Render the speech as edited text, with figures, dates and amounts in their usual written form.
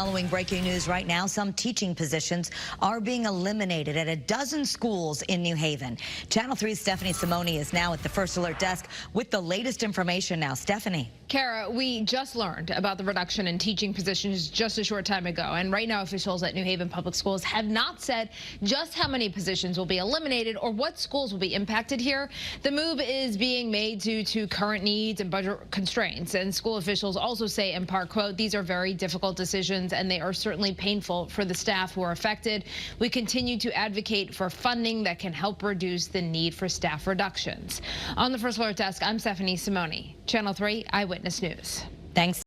Following breaking news right now, some teaching positions are being eliminated at a dozen schools in New Haven. Channel 3's Stephanie Simone is now at the First Alert desk with the latest information now. Stephanie. Kara, we just learned about the reduction in teaching positions just a short time ago. And right now, officials at New Haven Public Schools have not said just how many positions will be eliminated or what schools will be impacted here. The move is being made due to current needs and budget constraints. And school officials also say, in part, quote, "These are very difficult decisions and they are certainly painful for the staff who are affected. We continue to advocate for funding that can help reduce the need for staff reductions." On the First Alert desk, I'm Stephanie Simone, Channel 3 Eyewitness News. Thanks.